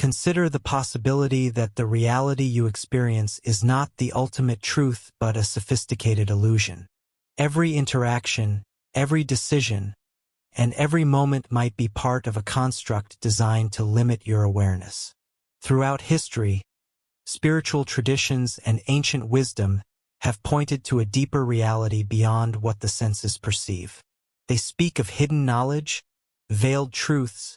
Consider the possibility that the reality you experience is not the ultimate truth but a sophisticated illusion. Every interaction, every decision, and every moment might be part of a construct designed to limit your awareness. Throughout history, spiritual traditions and ancient wisdom have pointed to a deeper reality beyond what the senses perceive. They speak of hidden knowledge, veiled truths,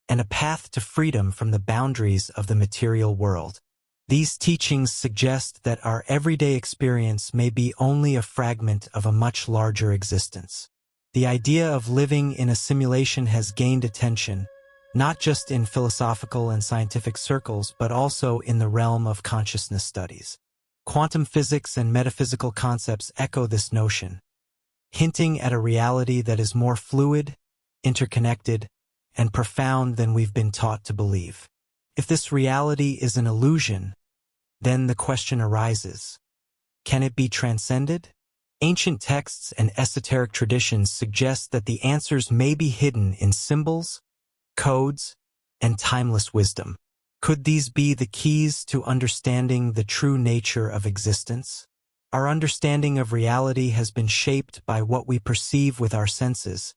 and a path to freedom from the boundaries of the material world. These teachings suggest that our everyday experience may be only a fragment of a much larger existence. The idea of living in a simulation has gained attention, not just in philosophical and scientific circles, but also in the realm of consciousness studies. Quantum physics and metaphysical concepts echo this notion, hinting at a reality that is more fluid, interconnected, and profound than we've been taught to believe. If this reality is an illusion, then the question arises, can it be transcended? Ancient texts and esoteric traditions suggest that the answers may be hidden in symbols, codes, and timeless wisdom. Could these be the keys to understanding the true nature of existence? Our understanding of reality has been shaped by what we perceive with our senses,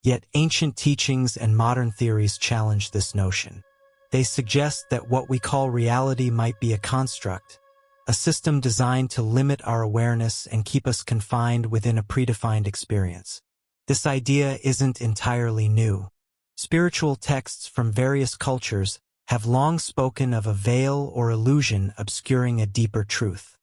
yet ancient teachings and modern theories challenge this notion. They suggest that what we call reality might be a construct, a system designed to limit our awareness and keep us confined within a predefined experience. This idea isn't entirely new. Spiritual texts from various cultures have long spoken of a veil or illusion obscuring a deeper truth.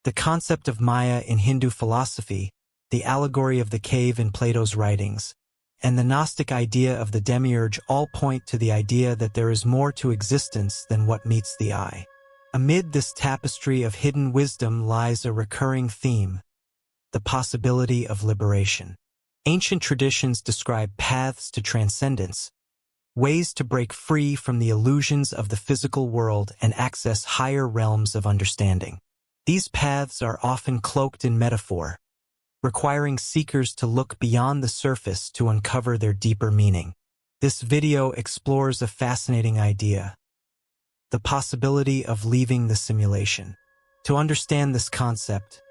The concept of Maya in Hindu philosophy, the allegory of the cave in Plato's writings, and the Gnostic idea of the demiurge all point to the idea that there is more to existence than what meets the eye. Amid this tapestry of hidden wisdom lies a recurring theme, the possibility of liberation. Ancient traditions describe paths to transcendence, ways to break free from the illusions of the physical world and access higher realms of understanding. These paths are often cloaked in metaphor, requiring seekers to look beyond the surface to uncover their deeper meaning. This video explores a fascinating idea, the possibility of leaving the simulation. To understand this concept,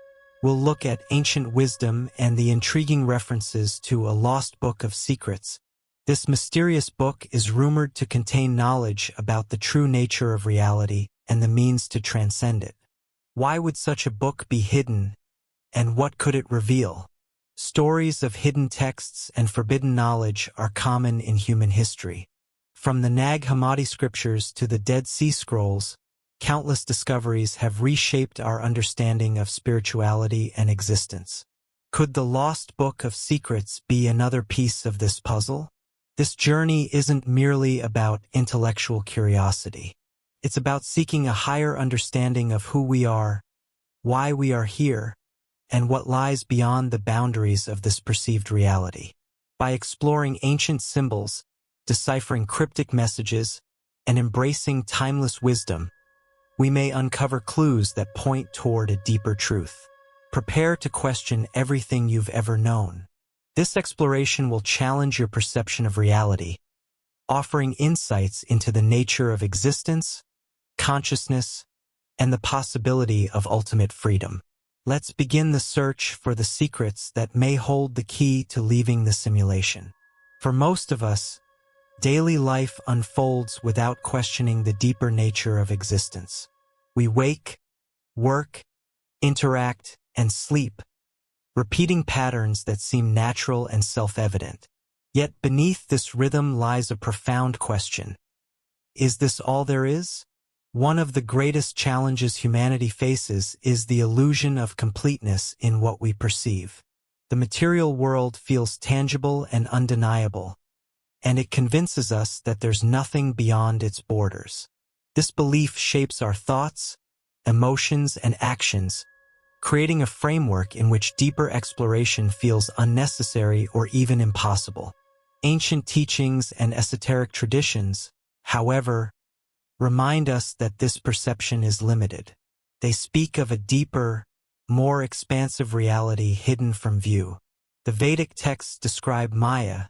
we'll look at ancient wisdom and the intriguing references to a lost book of secrets. This mysterious book is rumored to contain knowledge about the true nature of reality and the means to transcend it. Why would such a book be hidden, and what could it reveal? Stories of hidden texts and forbidden knowledge are common in human history. From the Nag Hammadi scriptures to the Dead Sea Scrolls, countless discoveries have reshaped our understanding of spirituality and existence. Could the lost book of secrets be another piece of this puzzle? This journey isn't merely about intellectual curiosity. It's about seeking a higher understanding of who we are, why we are here, and what lies beyond the boundaries of this perceived reality. By exploring ancient symbols, deciphering cryptic messages, and embracing timeless wisdom, we may uncover clues that point toward a deeper truth. Prepare to question everything you've ever known. This exploration will challenge your perception of reality, offering insights into the nature of existence, consciousness, and the possibility of ultimate freedom. Let's begin the search for the secrets that may hold the key to leaving the simulation. For most of us, daily life unfolds without questioning the deeper nature of existence. We wake, work, interact, and sleep, repeating patterns that seem natural and self-evident. Yet beneath this rhythm lies a profound question. Is this all there is? One of the greatest challenges humanity faces is the illusion of completeness in what we perceive. The material world feels tangible and undeniable, and it convinces us that there's nothing beyond its borders. This belief shapes our thoughts, emotions, and actions, creating a framework in which deeper exploration feels unnecessary or even impossible. Ancient teachings and esoteric traditions, however, remind us that this perception is limited. They speak of a deeper, more expansive reality hidden from view. The Vedic texts describe Maya,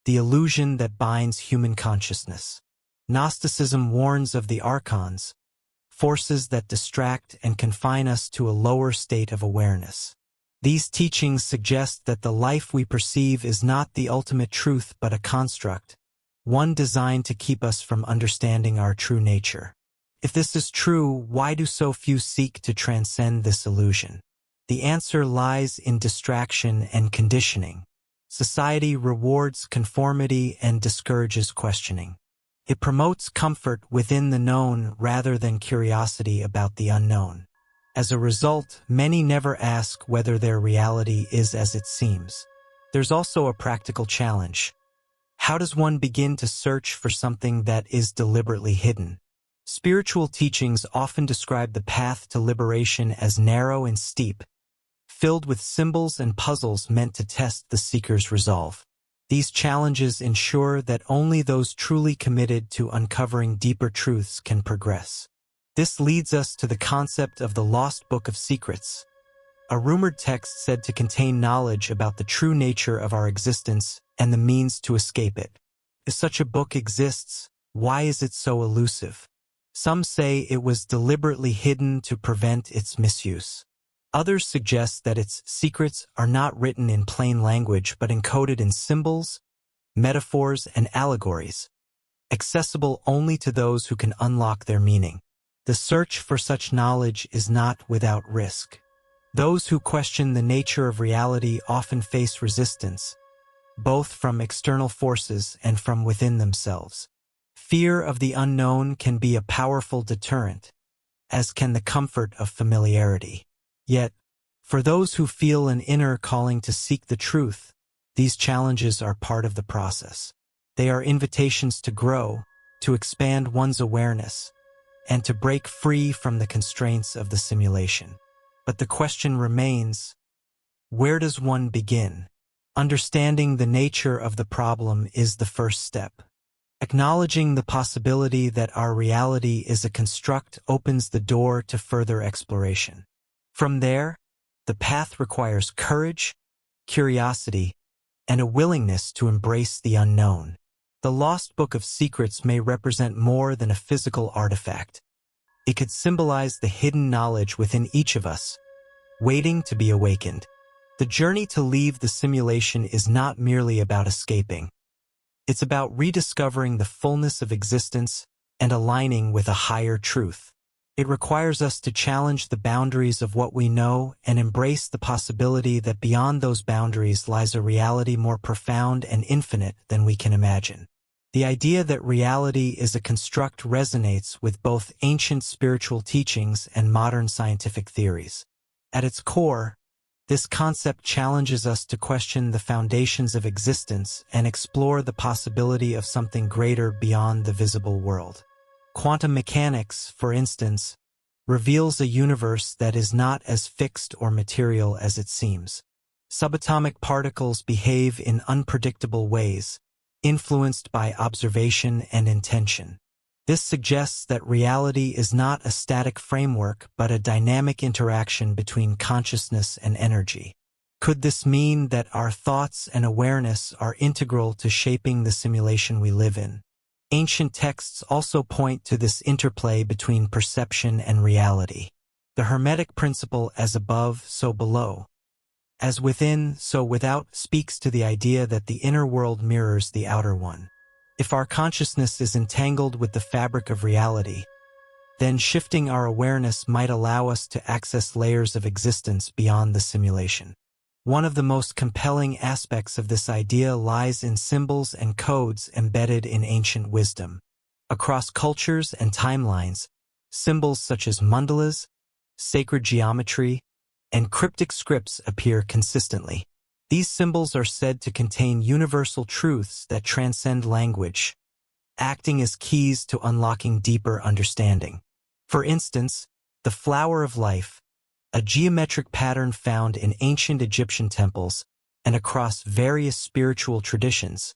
the illusion that binds human consciousness. Gnosticism warns of the archons, forces that distract and confine us to a lower state of awareness. These teachings suggest that the life we perceive is not the ultimate truth but a construct, one designed to keep us from understanding our true nature. If this is true, why do so few seek to transcend this illusion? The answer lies in distraction and conditioning. Society rewards conformity and discourages questioning. It promotes comfort within the known rather than curiosity about the unknown. As a result, many never ask whether their reality is as it seems. There's also a practical challenge. How does one begin to search for something that is deliberately hidden? Spiritual teachings often describe the path to liberation as narrow and steep, filled with symbols and puzzles meant to test the seeker's resolve. These challenges ensure that only those truly committed to uncovering deeper truths can progress. This leads us to the concept of the Lost Book of Secrets, a rumored text said to contain knowledge about the true nature of our existence and the means to escape it. If such a book exists, why is it so elusive? Some say it was deliberately hidden to prevent its misuse. Others suggest that its secrets are not written in plain language but encoded in symbols, metaphors, and allegories, accessible only to those who can unlock their meaning. The search for such knowledge is not without risk. Those who question the nature of reality often face resistance, both from external forces and from within themselves. Fear of the unknown can be a powerful deterrent, as can the comfort of familiarity. Yet, for those who feel an inner calling to seek the truth, these challenges are part of the process. They are invitations to grow, to expand one's awareness, and to break free from the constraints of the simulation. But the question remains, where does one begin? Understanding the nature of the problem is the first step. Acknowledging the possibility that our reality is a construct opens the door to further exploration. From there, the path requires courage, curiosity, and a willingness to embrace the unknown. The Lost Book of Secrets may represent more than a physical artifact. It could symbolize the hidden knowledge within each of us, waiting to be awakened. The journey to leave the simulation is not merely about escaping. It's about rediscovering the fullness of existence and aligning with a higher truth. It requires us to challenge the boundaries of what we know and embrace the possibility that beyond those boundaries lies a reality more profound and infinite than we can imagine. The idea that reality is a construct resonates with both ancient spiritual teachings and modern scientific theories. At its core, this concept challenges us to question the foundations of existence and explore the possibility of something greater beyond the visible world. Quantum mechanics, for instance, reveals a universe that is not as fixed or material as it seems. Subatomic particles behave in unpredictable ways, influenced by observation and intention. This suggests that reality is not a static framework but a dynamic interaction between consciousness and energy. Could this mean that our thoughts and awareness are integral to shaping the simulation we live in? Ancient texts also point to this interplay between perception and reality. The Hermetic principle, as above, so below, as within, so without, speaks to the idea that the inner world mirrors the outer one. If our consciousness is entangled with the fabric of reality, then shifting our awareness might allow us to access layers of existence beyond the simulation. One of the most compelling aspects of this idea lies in symbols and codes embedded in ancient wisdom. Across cultures and timelines, symbols such as mandalas, sacred geometry, and cryptic scripts appear consistently. These symbols are said to contain universal truths that transcend language, acting as keys to unlocking deeper understanding. For instance, the flower of life, a geometric pattern found in ancient Egyptian temples and across various spiritual traditions,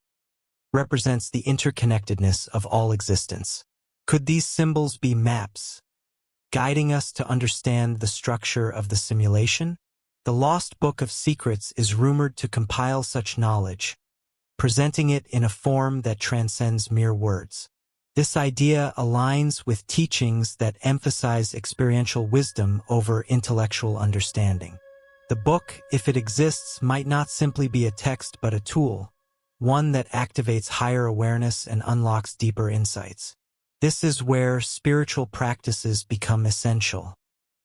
represents the interconnectedness of all existence. Could these symbols be maps, guiding us to understand the structure of the simulation? The Lost Book of Secrets is rumored to compile such knowledge, presenting it in a form that transcends mere words. This idea aligns with teachings that emphasize experiential wisdom over intellectual understanding. The book, if it exists, might not simply be a text but a tool, one that activates higher awareness and unlocks deeper insights. This is where spiritual practices become essential.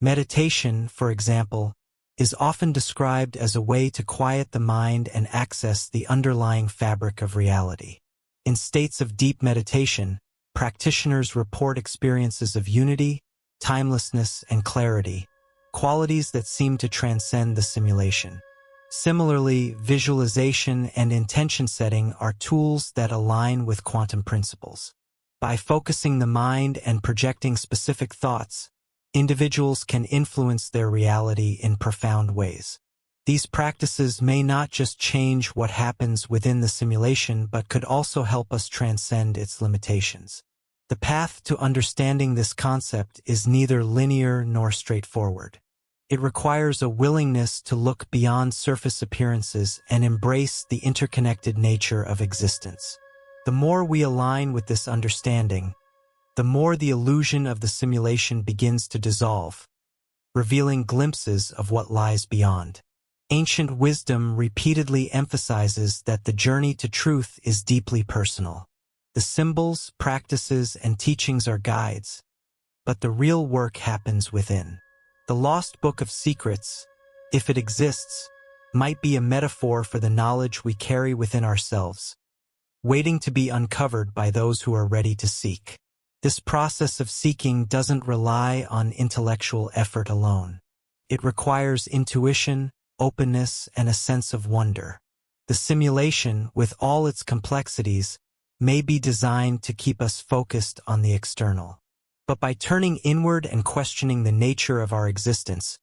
Meditation, for example, is often described as a way to quiet the mind and access the underlying fabric of reality. In states of deep meditation, practitioners report experiences of unity, timelessness, and clarity, qualities that seem to transcend the simulation. Similarly, visualization and intention setting are tools that align with quantum principles. By focusing the mind and projecting specific thoughts, individuals can influence their reality in profound ways. These practices may not just change what happens within the simulation but could also help us transcend its limitations. The path to understanding this concept is neither linear nor straightforward. It requires a willingness to look beyond surface appearances and embrace the interconnected nature of existence. The more we align with this understanding, the more the illusion of the simulation begins to dissolve, revealing glimpses of what lies beyond. Ancient wisdom repeatedly emphasizes that the journey to truth is deeply personal. The symbols, practices, and teachings are guides, but the real work happens within. The lost book of secrets, if it exists, might be a metaphor for the knowledge we carry within ourselves, waiting to be uncovered by those who are ready to seek. This process of seeking doesn't rely on intellectual effort alone. It requires intuition, openness, and a sense of wonder. The simulation, with all its complexities, may be designed to keep us focused on the external. But by turning inward and questioning the nature of our existence,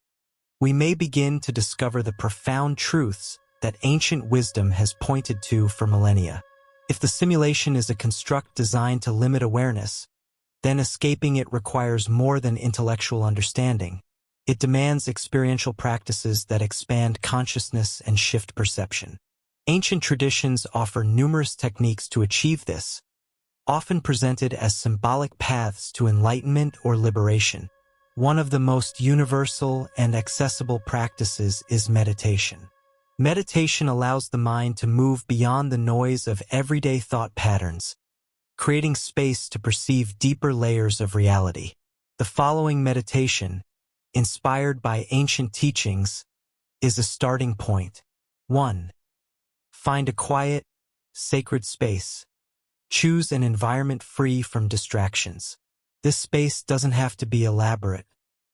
we may begin to discover the profound truths that ancient wisdom has pointed to for millennia. If the simulation is a construct designed to limit awareness, then escaping it requires more than intellectual understanding. It demands experiential practices that expand consciousness and shift perception. Ancient traditions offer numerous techniques to achieve this, often presented as symbolic paths to enlightenment or liberation. One of the most universal and accessible practices is meditation. Meditation allows the mind to move beyond the noise of everyday thought patterns, creating space to perceive deeper layers of reality. The following meditation, inspired by ancient teachings, is a starting point. 1. Find a quiet, sacred space. Choose an environment free from distractions. This space doesn't have to be elaborate.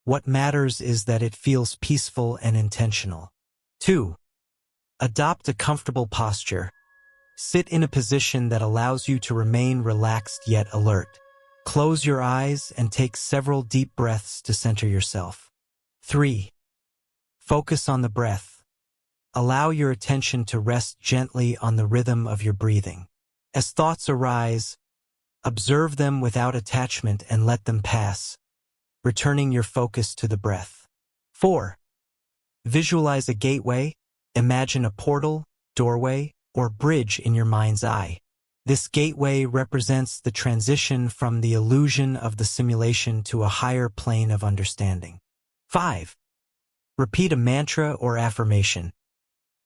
What matters is that it feels peaceful and intentional. 2. Adopt a comfortable posture. Sit in a position that allows you to remain relaxed yet alert. Close your eyes and take several deep breaths to center yourself. 3. Focus on the breath. Allow your attention to rest gently on the rhythm of your breathing. As thoughts arise, observe them without attachment and let them pass, returning your focus to the breath. 4. Visualize a gateway. Imagine a portal, doorway, or bridge in your mind's eye. This gateway represents the transition from the illusion of the simulation to a higher plane of understanding. 5. Repeat a mantra or affirmation.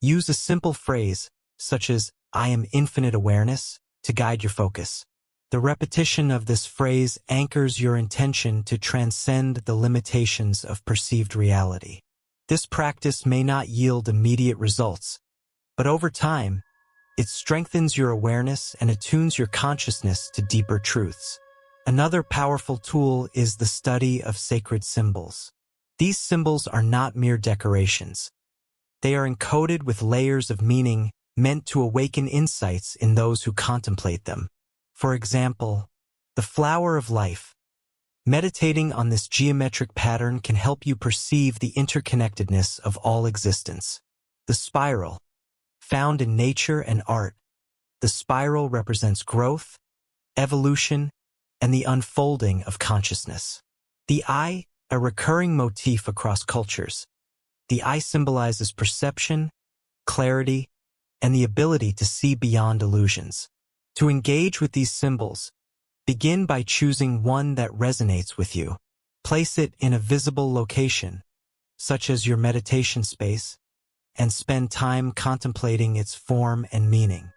Use a simple phrase, such as, "I am infinite awareness," to guide your focus. The repetition of this phrase anchors your intention to transcend the limitations of perceived reality. This practice may not yield immediate results, but over time, it strengthens your awareness and attunes your consciousness to deeper truths. Another powerful tool is the study of sacred symbols. These symbols are not mere decorations. They are encoded with layers of meaning meant to awaken insights in those who contemplate them. For example, the flower of life. Meditating on this geometric pattern can help you perceive the interconnectedness of all existence. The spiral. Found in nature and art, the spiral represents growth, evolution, and the unfolding of consciousness. The eye, a recurring motif across cultures. The eye symbolizes perception, clarity, and the ability to see beyond illusions. To engage with these symbols, Begin by choosing one that resonates with you. Place it in a visible location, such as your meditation space, and spend time contemplating its form and meaning.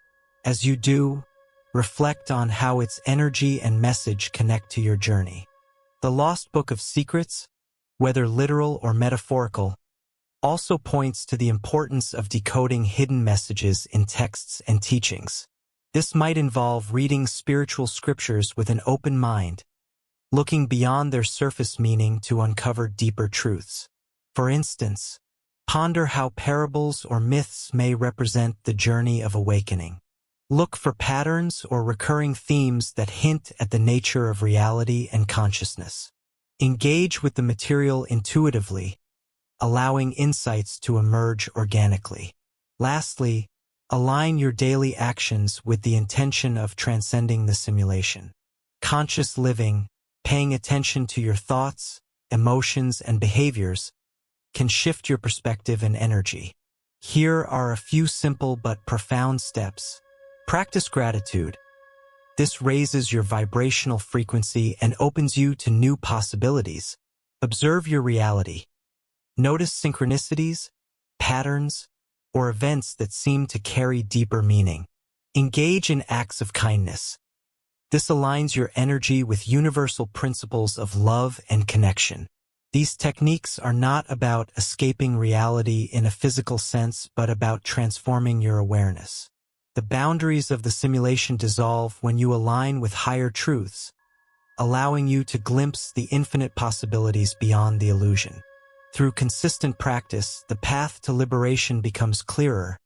As you do, reflect on how its energy and message connect to your journey. The Lost Book of Secrets, whether literal or metaphorical, also points to the importance of decoding hidden messages in texts and teachings. This might involve reading spiritual scriptures with an open mind, looking beyond their surface meaning to uncover deeper truths. For instance, ponder how parables or myths may represent the journey of awakening. Look for patterns or recurring themes that hint at the nature of reality and consciousness. Engage with the material intuitively, allowing insights to emerge organically. Lastly, align your daily actions with the intention of transcending the simulation. Conscious living, paying attention to your thoughts, emotions, and behaviors, can shift your perspective and energy. Here are a few simple but profound steps. Practice gratitude. This raises your vibrational frequency and opens you to new possibilities. Observe your reality. Notice synchronicities, patterns, or events that seem to carry deeper meaning. Engage in acts of kindness. This aligns your energy with universal principles of love and connection. These techniques are not about escaping reality in a physical sense, but about transforming your awareness. The boundaries of the simulation dissolve when you align with higher truths, allowing you to glimpse the infinite possibilities beyond the illusion. Through consistent practice, the path to liberation becomes clearer,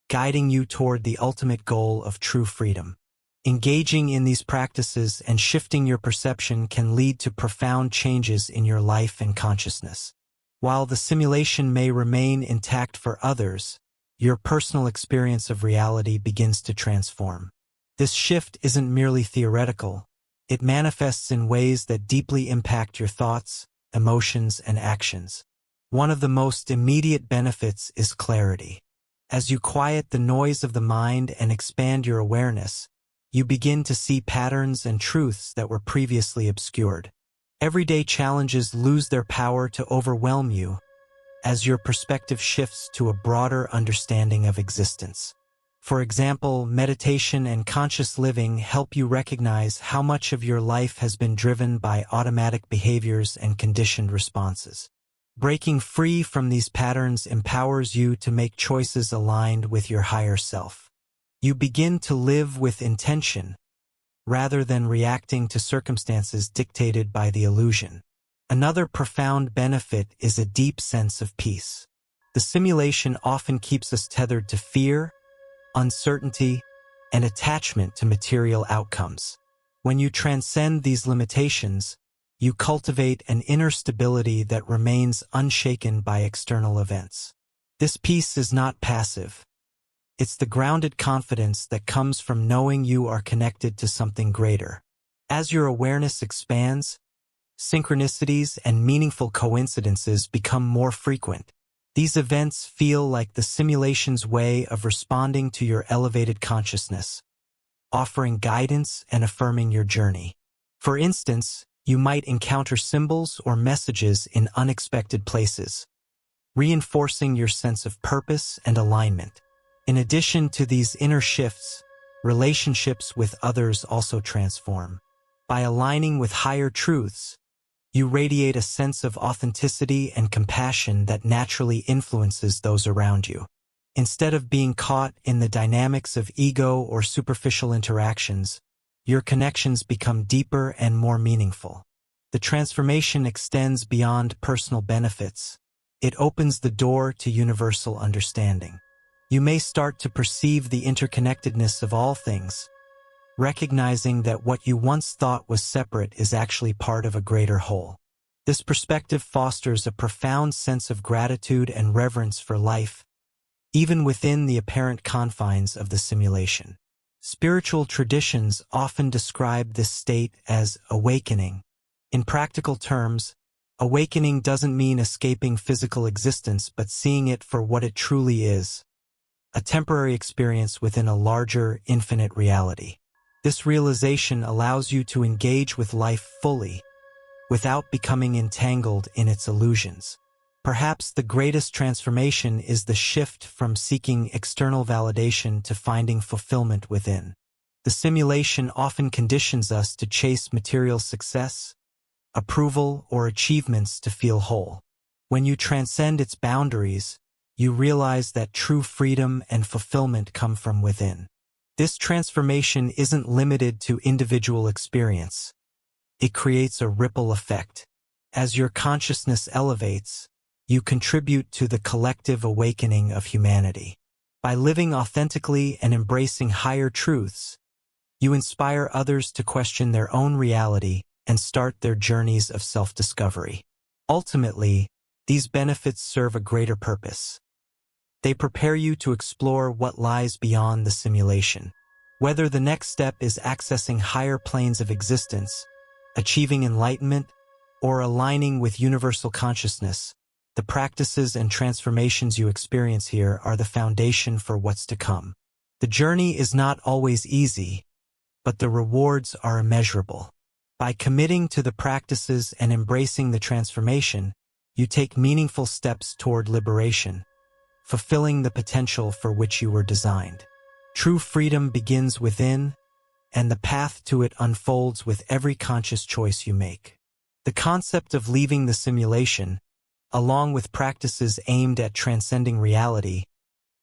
guiding you toward the ultimate goal of true freedom. Engaging in these practices and shifting your perception can lead to profound changes in your life and consciousness. While the simulation may remain intact for others, your personal experience of reality begins to transform. This shift isn't merely theoretical. It manifests in ways that deeply impact your thoughts, emotions, and actions. One of the most immediate benefits is clarity. As you quiet the noise of the mind and expand your awareness, you begin to see patterns and truths that were previously obscured. Everyday challenges lose their power to overwhelm you as your perspective shifts to a broader understanding of existence. For example, meditation and conscious living help you recognize how much of your life has been driven by automatic behaviors and conditioned responses. Breaking free from these patterns empowers you to make choices aligned with your higher self. You begin to live with intention, rather than reacting to circumstances dictated by the illusion. Another profound benefit is a deep sense of peace. The simulation often keeps us tethered to fear, uncertainty, and attachment to material outcomes. When you transcend these limitations, you cultivate an inner stability that remains unshaken by external events. This peace is not passive. It's the grounded confidence that comes from knowing you are connected to something greater. As your awareness expands, synchronicities and meaningful coincidences become more frequent. These events feel like the simulation's way of responding to your elevated consciousness, offering guidance and affirming your journey. For instance, you might encounter symbols or messages in unexpected places, reinforcing your sense of purpose and alignment. In addition to these inner shifts, relationships with others also transform. By aligning with higher truths, you radiate a sense of authenticity and compassion that naturally influences those around you. Instead of being caught in the dynamics of ego or superficial interactions, your connections become deeper and more meaningful. The transformation extends beyond personal benefits. It opens the door to universal understanding. You may start to perceive the interconnectedness of all things, recognizing that what you once thought was separate is actually part of a greater whole. This perspective fosters a profound sense of gratitude and reverence for life, even within the apparent confines of the simulation. Spiritual traditions often describe this state as awakening. In practical terms, awakening doesn't mean escaping physical existence but seeing it for what it truly is, a temporary experience within a larger, infinite reality. This realization allows you to engage with life fully, without becoming entangled in its illusions. Perhaps the greatest transformation is the shift from seeking external validation to finding fulfillment within. The simulation often conditions us to chase material success, approval, or achievements to feel whole. When you transcend its boundaries, you realize that true freedom and fulfillment come from within. This transformation isn't limited to individual experience. It creates a ripple effect. As your consciousness elevates, you contribute to the collective awakening of humanity. By living authentically and embracing higher truths, you inspire others to question their own reality and start their journeys of self-discovery. Ultimately, these benefits serve a greater purpose. They prepare you to explore what lies beyond the simulation. Whether the next step is accessing higher planes of existence, achieving enlightenment, or aligning with universal consciousness, the practices and transformations you experience here are the foundation for what's to come. The journey is not always easy, but the rewards are immeasurable. By committing to the practices and embracing the transformation, you take meaningful steps toward liberation, fulfilling the potential for which you were designed. True freedom begins within, and the path to it unfolds with every conscious choice you make. The concept of leaving the simulation, along with practices aimed at transcending reality,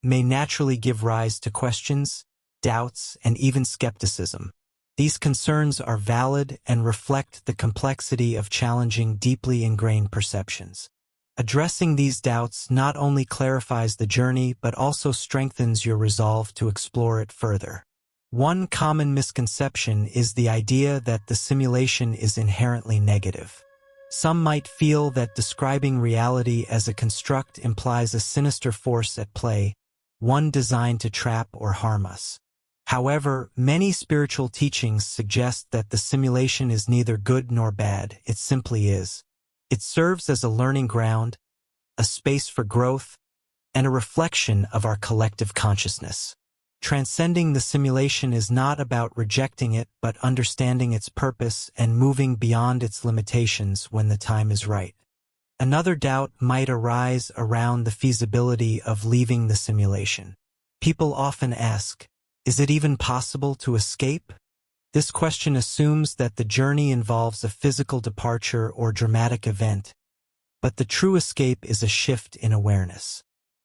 may naturally give rise to questions, doubts, and even skepticism. These concerns are valid and reflect the complexity of challenging deeply ingrained perceptions. Addressing these doubts not only clarifies the journey but also strengthens your resolve to explore it further. One common misconception is the idea that the simulation is inherently negative. Some might feel that describing reality as a construct implies a sinister force at play, one designed to trap or harm us. However, many spiritual teachings suggest that the simulation is neither good nor bad, it simply is. It serves as a learning ground, a space for growth, and a reflection of our collective consciousness. Transcending the simulation is not about rejecting it but understanding its purpose and moving beyond its limitations when the time is right. Another doubt might arise around the feasibility of leaving the simulation. People often ask, is it even possible to escape? This question assumes that the journey involves a physical departure or dramatic event, but the true escape is a shift in awareness.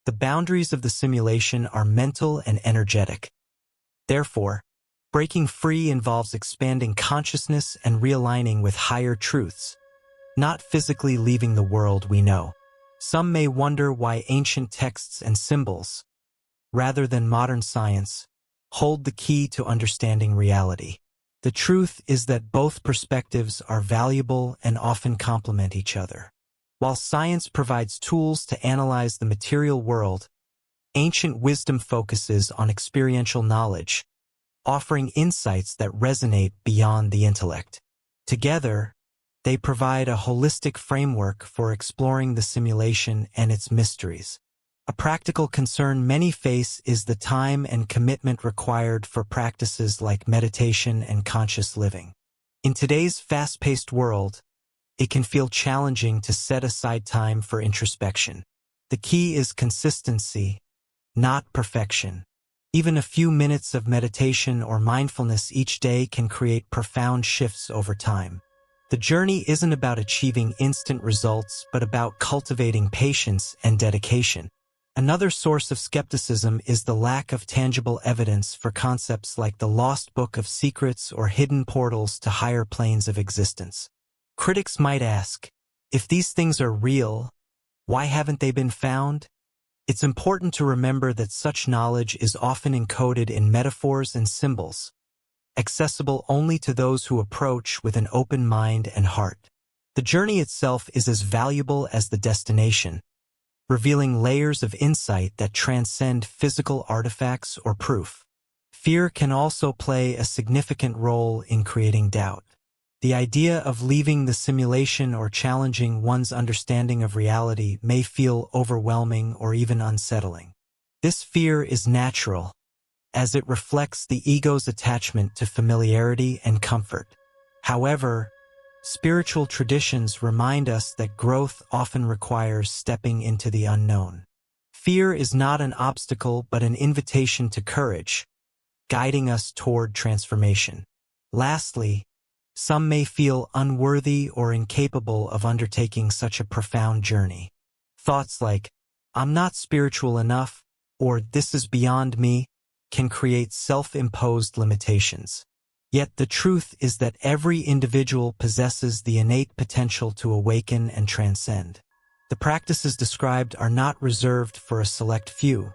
The boundaries of the simulation are mental and energetic. Therefore, breaking free involves expanding consciousness and realigning with higher truths, not physically leaving the world we know. Some may wonder why ancient texts and symbols, rather than modern science, hold the key to understanding reality. The truth is that both perspectives are valuable and often complement each other. While science provides tools to analyze the material world, ancient wisdom focuses on experiential knowledge, offering insights that resonate beyond the intellect. Together, they provide a holistic framework for exploring the simulation and its mysteries. A practical concern many face is the time and commitment required for practices like meditation and conscious living. In today's fast-paced world, it can feel challenging to set aside time for introspection. The key is consistency, not perfection. Even a few minutes of meditation or mindfulness each day can create profound shifts over time. The journey isn't about achieving instant results, but about cultivating patience and dedication. Another source of skepticism is the lack of tangible evidence for concepts like the lost book of secrets or hidden portals to higher planes of existence. Critics might ask, if these things are real, why haven't they been found? It's important to remember that such knowledge is often encoded in metaphors and symbols, accessible only to those who approach with an open mind and heart. The journey itself is as valuable as the destination, revealing layers of insight that transcend physical artifacts or proof. Fear can also play a significant role in creating doubt. The idea of leaving the simulation or challenging one's understanding of reality may feel overwhelming or even unsettling. This fear is natural, as it reflects the ego's attachment to familiarity and comfort. However, spiritual traditions remind us that growth often requires stepping into the unknown. Fear is not an obstacle but an invitation to courage, guiding us toward transformation. Lastly, some may feel unworthy or incapable of undertaking such a profound journey. Thoughts like, "I'm not spiritual enough," or "this is beyond me," can create self-imposed limitations. Yet the truth is that every individual possesses the innate potential to awaken and transcend. The practices described are not reserved for a select few.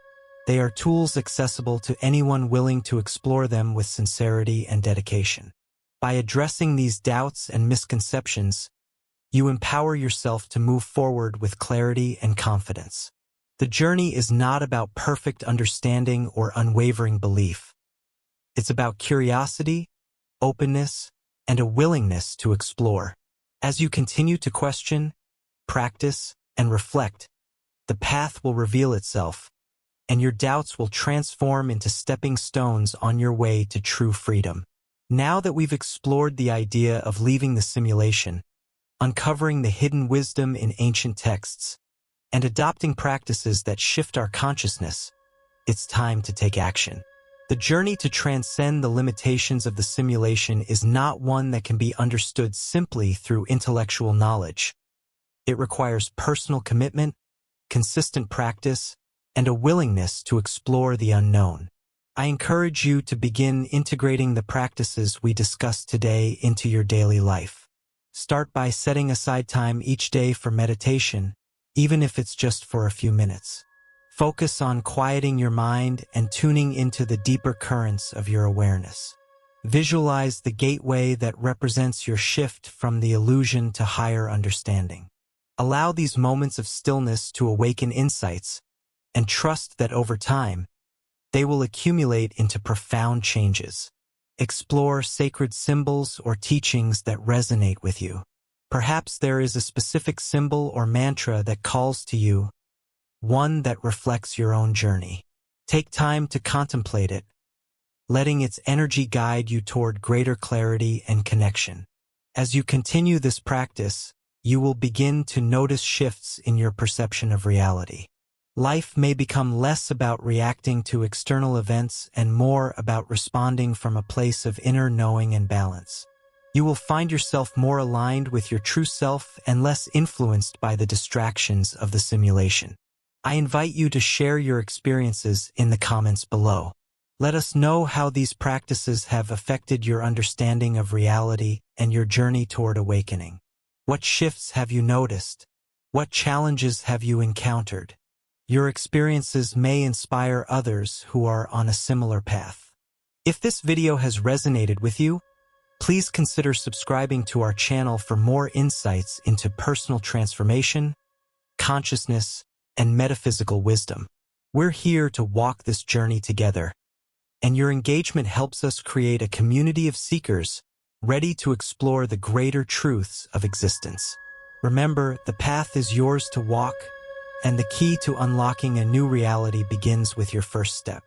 They are tools accessible to anyone willing to explore them with sincerity and dedication. By addressing these doubts and misconceptions, you empower yourself to move forward with clarity and confidence. The journey is not about perfect understanding or unwavering belief. It's about curiosity, openness, and a willingness to explore. As you continue to question, practice, and reflect, the path will reveal itself, and your doubts will transform into stepping stones on your way to true freedom. Now that we've explored the idea of leaving the simulation, uncovering the hidden wisdom in ancient texts, and adopting practices that shift our consciousness, it's time to take action. The journey to transcend the limitations of the simulation is not one that can be understood simply through intellectual knowledge. It requires personal commitment, consistent practice, and a willingness to explore the unknown. I encourage you to begin integrating the practices we discussed today into your daily life. Start by setting aside time each day for meditation, even if it's just for a few minutes. Focus on quieting your mind and tuning into the deeper currents of your awareness. Visualize the gateway that represents your shift from the illusion to higher understanding. Allow these moments of stillness to awaken insights, and trust that over time, they will accumulate into profound changes. Explore sacred symbols or teachings that resonate with you. Perhaps there is a specific symbol or mantra that calls to you, one that reflects your own journey. Take time to contemplate it, letting its energy guide you toward greater clarity and connection. As you continue this practice, you will begin to notice shifts in your perception of reality. Life may become less about reacting to external events and more about responding from a place of inner knowing and balance. You will find yourself more aligned with your true self and less influenced by the distractions of the simulation. I invite you to share your experiences in the comments below. Let us know how these practices have affected your understanding of reality and your journey toward awakening. What shifts have you noticed? What challenges have you encountered? Your experiences may inspire others who are on a similar path. If this video has resonated with you, please consider subscribing to our channel for more insights into personal transformation, consciousness, and metaphysical wisdom. We're here to walk this journey together, and your engagement helps us create a community of seekers ready to explore the greater truths of existence. Remember, the path is yours to walk, and the key to unlocking a new reality begins with your first step.